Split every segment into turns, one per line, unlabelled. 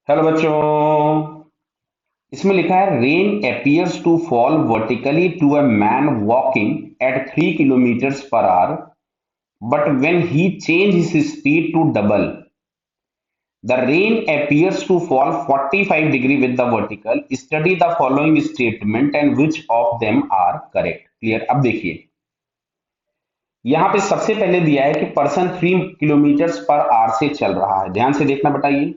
Hello बच्चों। इसमें लिखा है rain appears to fall vertically to a man walking at 3 kilometers per hour, but when he changes his speed to double, the rain appears to fall 45 degree with the vertical. Study the following statement and which of them are correct. Clear? अब देखिए, यहाँ पे सबसे पहले दिया है कि person 3 kilometre per hour से चल रहा है। ध्यान से देखना बताइए,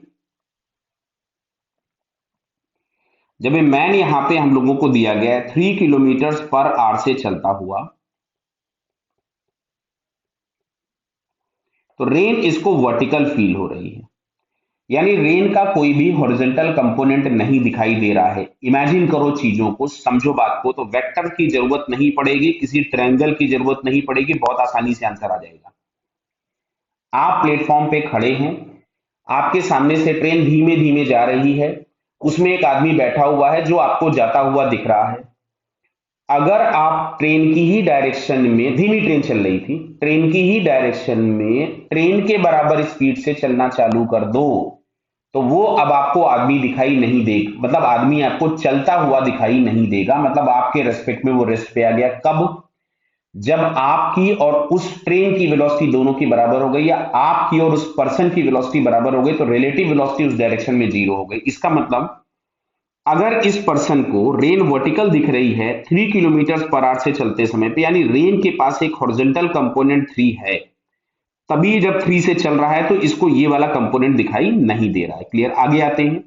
जब ये मैन यहां पे हम लोगों को दिया गया है 3 किलोमीटर पर आवर से चलता हुआ, तो रेन इसको वर्टिकल फील हो रही है, यानी रेन का कोई भी हॉरिजॉन्टल कंपोनेंट नहीं दिखाई दे रहा है। इमेजिन करो चीजों को, समझो बात को, तो वेक्टर की जरूरत नहीं पड़ेगी, किसी ट्रायंगल की जरूरत नहीं पड़ेगी, बहुत आसानी से आंसर आ जाएगा। आप प्लेटफॉर्म पे खड़े हैं, आपके सामने से ट्रेन धीमे धीमे जा रही है, उसमें एक आदमी बैठा हुआ है जो आपको जाता हुआ दिख रहा है। अगर आप ट्रेन की ही डायरेक्शन में, धीमी ट्रेन चल रही थी, ट्रेन की ही डायरेक्शन में ट्रेन के बराबर स्पीड से चलना चालू कर दो, तो वो अब आपको आदमी दिखाई नहीं देगा, मतलब आदमी आपको चलता हुआ दिखाई नहीं देगा, मतलब आपके रेस्पेक्ट में वो रेस्ट पे आ गया। कब? जब आपकी और उस ट्रेन की वेलोसिटी दोनों की बराबर हो गई, या आपकी और उस पर्सन की वेलोसिटी बराबर हो गई, तो रिलेटिव वेलोसिटी उस डायरेक्शन में जीरो हो गई। इसका मतलब अगर इस पर्सन को रेन वर्टिकल दिख रही है 3 किलोमीटर पर आवर से चलते समय पे, यानी रेन के पास एक हॉरिजॉन्टल कंपोनेंट 3 है, तभी जब 3 से चल रहा है तो इसको ये वाला कंपोनेंट दिखाई नहीं दे रहा है। क्लियर? आगे आते हैं।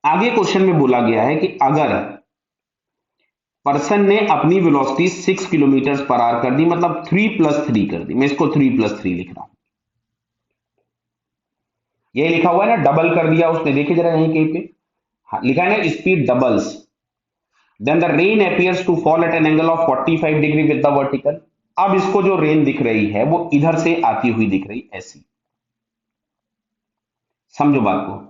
आगे क्वेश्चन में बोला गया है कि अगर पर्सन ने अपनी वेलोसिटी 6 किलोमीटर पर आवर कर दी, मतलब 3+3 कर दी, मैं इसको 3+3 लिख रहा हूं, ये लिखा हुआ है ना, डबल कर दिया उसने, देखिए जरा यहीं कहीं पे। हाँ, लिखा है ना, speed doubles, then the rain appears to fall at an angle of 45 degree with the vertical। अब इसको जो रेन दिख रही है वो इधर से आती हुई दिख रही, ऐसी। समझो बात को।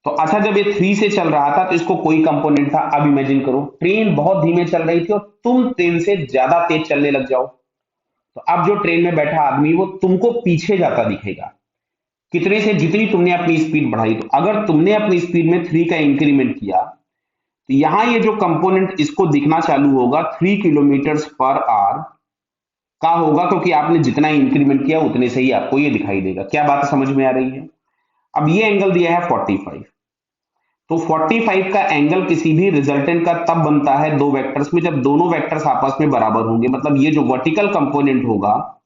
तो अच्छा, जब ये 3 से चल रहा था तो इसको कोई कंपोनेंट था। अब इमेजिन करो ट्रेन बहुत धीमे चल रही थी और तुम ट्रेन से ज्यादा तेज चलने लग जाओ, तो अब जो ट्रेन में बैठा आदमी वो तुमको पीछे जाता दिखेगा। कितने से? जितनी तुमने अपनी स्पीड बढ़ाई। तो अगर तुमने अपनी स्पीड में 3 का इंक्रीमेंट किया, तो यहां ये जो कंपोनेंट इसको दिखना चालू होगा 3 किलोमीटर पर आवर का होगा, क्योंकि आपने जितना इंक्रीमेंट किया उतने से ही आपको ये दिखाई देगा। क्या बात समझ में आ रही है? अब ये एंगल दिया है 45, तो 45 का एंगल किसी भी रिजल्टेंट का तब बनता है दो वेक्टर्स में, जब दोनों वेक्टर्स आपस में बराबर होंगे। मतलब ये जो वर्टिकल कंपोनेंट होगा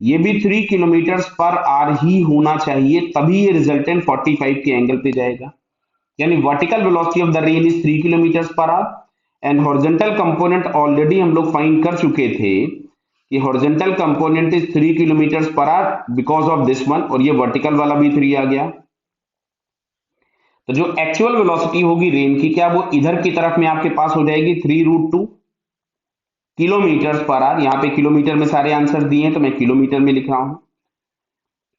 ये भी 3 किलोमीटर पर आवर ही होना चाहिए, तभी ये रिजल्टेंट 45 के एंगल पे जाएगा। यानी vertical velocity of the rain is 3 kilometre per hour and horizontal component already हम लोग फाइंड कर चुके थे कि horizontal component is 3 kilometre per hour because of this one, और ये वर्टिकल वाला भी 3 आ गया। तो जो एक्चुअल वेलोसिटी होगी रेन की, क्या वो इधर की तरफ में आपके पास हो जाएगी 3√2 किलोमीटर पर आवर। यहाँ पे किलोमीटर में सारे आंसर दिए हैं तो मैं किलोमीटर में लिख रहा हूं,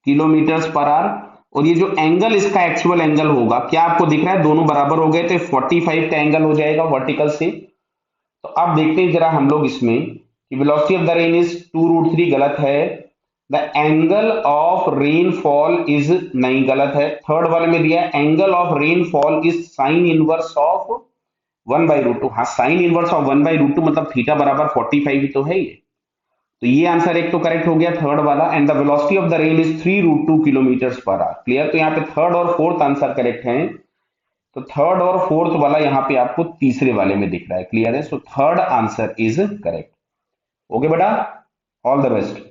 किलोमीटर पर आवर। और ये जो एंगल इसका एक्चुअल एंगल होगा, क्या आपको दिख रहा है? दोनों बराबर हो गए तो 45 का एंगल हो जाएगा वर्टिकल से। तो अब देखते हैं जरा हम लोग इसमें कि velocity of the rain is 2√3, गलत है। The angle of rainfall is, नहीं गलत है। थर्ड वाले में दिया angle of rainfall is sine inverse of 1/√2। हाँ, साइन इनवर्स ऑफ 1/√2 मतलब थीटा बराबर 45 ही तो है ये। तो ये आंसर एक तो करेक्ट हो गया, थर्ड वाला। And the velocity of the rain is 3√2 kilometre per hour. Clear? तो यहाँ पे थर्ड और फोर्थ आंसर करेक्ट है, तो थर्ड और फोर्थ वाला यहाँ पे आपको तीसरे वाले में दिख रहा है। क्लियर है? So third answer is correct. Okay बेटा, ऑल द बेस्ट।